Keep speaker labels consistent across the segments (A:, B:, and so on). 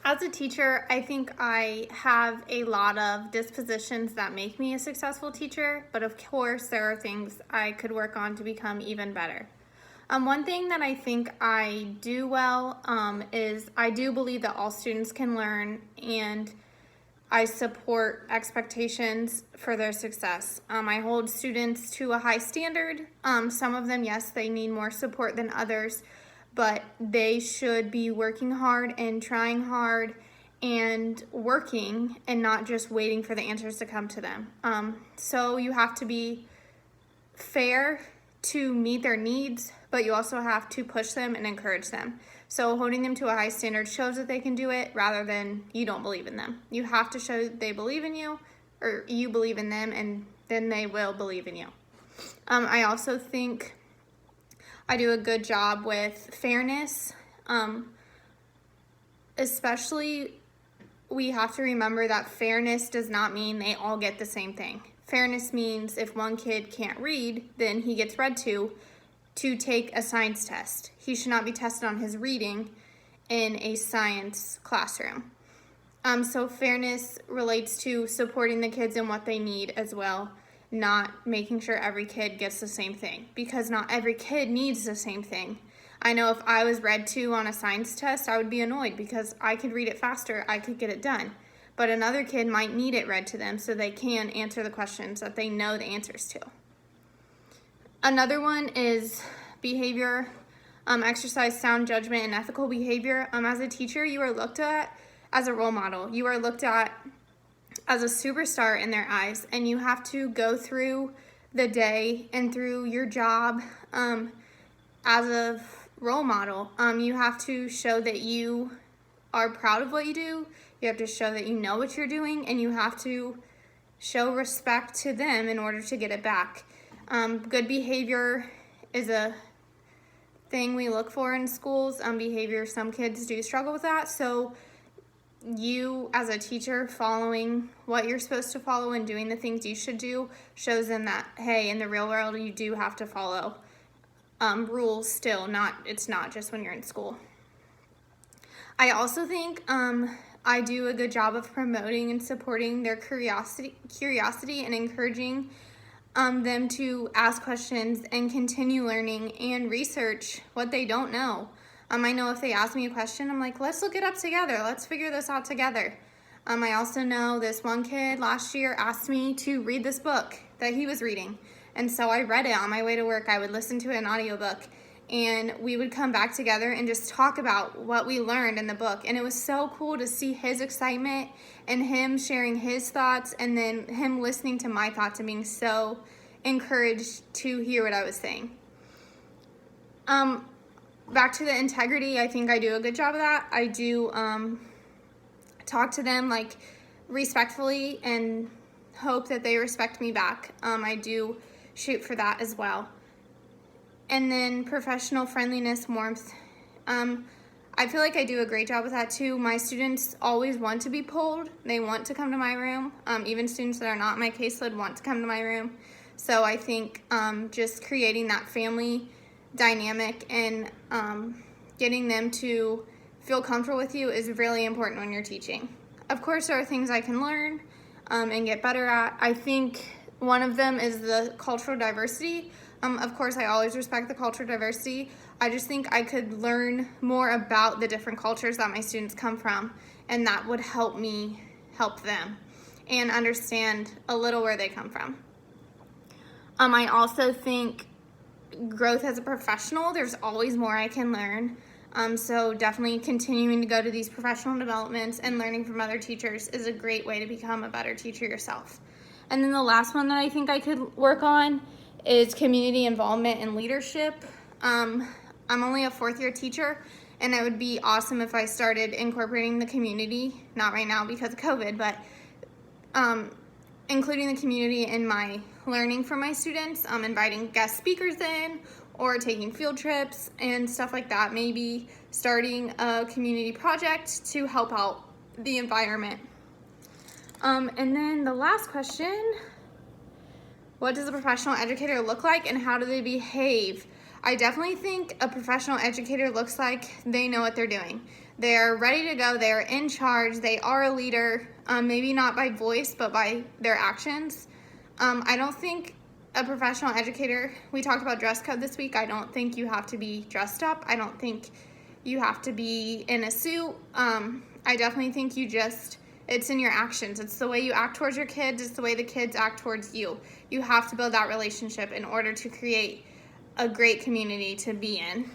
A: As a teacher, I think I have a lot of dispositions that make me a successful teacher, but of course, there are things I could work on to become even better. One thing that I think I do well is I do believe that all students can learn, and I support expectations for their success. I hold students to a high standard. Some of them, yes, they need more support than others, but they should be working hard and trying hard and working and not just waiting for the answers to come to them. So you have to be fair to meet their needs, but you also have to push them and encourage them. So holding them to a high standard shows that they can do it rather than you don't believe in them. You have to show they believe in you, or you believe in them, and then they will believe in you. I also think I do a good job with fairness. Especially, we have to remember that fairness does not mean they all get the same thing. Fairness means if one kid can't read, then he gets read to take a science test. He should not be tested on his reading in a science classroom. So fairness relates to supporting the kids in what they need as well, not making sure every kid gets the same thing, because not every kid needs the same thing. I know if I was read to on a science test, I would be annoyed because I could read it faster, I could get it done. But another kid might need it read to them so they can answer the questions that they know the answers to. Another one is behavior, exercise sound judgment and ethical behavior. As a teacher, you are looked at as a role model. You are looked at as a superstar in their eyes, and you have to go through the day and through your job as a role model. You have to show that you are proud of what you do. You have to show that you know what you're doing, and you have to show respect to them in order to get it back. Good behavior is a thing we look for in schools. Behavior, some kids do struggle with that. So you, as a teacher, following what you're supposed to follow and doing the things you should do shows them that, hey, in the real world, you do have to follow rules still. It's not just when you're in school. I also think I do a good job of promoting and supporting their curiosity and encouraging them to ask questions and continue learning and research what they don't know. I know if they ask me a question, I'm like, let's look it up together. Let's figure this out together. I also know this one kid last year asked me to read this book that he was reading. And so I read it on my way to work. I would listen to an audiobook, and we would come back together and just talk about what we learned in the book. And it was so cool to see his excitement and him sharing his thoughts, and then him listening to my thoughts and being so encouraged to hear what I was saying. Back to the integrity, I think I do a good job of that. I do talk to them like respectfully and hope that they respect me back. I do shoot for that as well. And then professional friendliness, warmth. I feel like I do a great job with that too. My students always want to be pulled. They want to come to my room. Even students that are not in my caseload want to come to my room. So I think just creating that family dynamic and getting them to feel comfortable with you is really important when you're teaching. Of course, there are things I can learn and get better at. I think one of them is the cultural diversity. Of course, I always respect the cultural diversity. I just think I could learn more about the different cultures that my students come from, and that would help me help them and understand a little where they come from. I also think growth as a professional, there's always more I can learn. So definitely continuing to go to these professional developments and learning from other teachers is a great way to become a better teacher yourself. And then the last one that I think I could work on is community involvement and leadership. I'm only a fourth year teacher, and it would be awesome if I started incorporating the community, not right now because of COVID, but including the community in my learning from my students, inviting guest speakers in or taking field trips and stuff like that, maybe starting a community project to help out the environment. And then the last question, what does a professional educator look like and how do they behave? I definitely think a professional educator looks like they know what they're doing. They're ready to go. They're in charge. They are a leader, maybe not by voice, but by their actions. I don't think a professional educator, we talked about dress code this week. I don't think you have to be dressed up. I don't think you have to be in a suit. I definitely think it's in your actions. It's the way you act towards your kids. It's the way the kids act towards you. You have to build that relationship in order to create a great community to be in.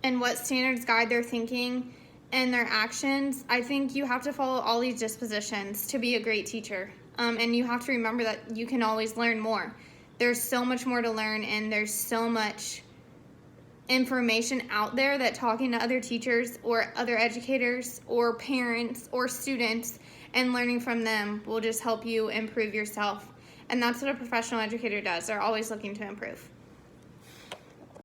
A: And what standards guide their thinking and their actions, I think you have to follow all these dispositions to be a great teacher. And you have to remember that you can always learn more. There's so much more to learn, and there's so much information out there that talking to other teachers or other educators or parents or students and learning from them will just help you improve yourself. And that's what a professional educator does. They're always looking to improve.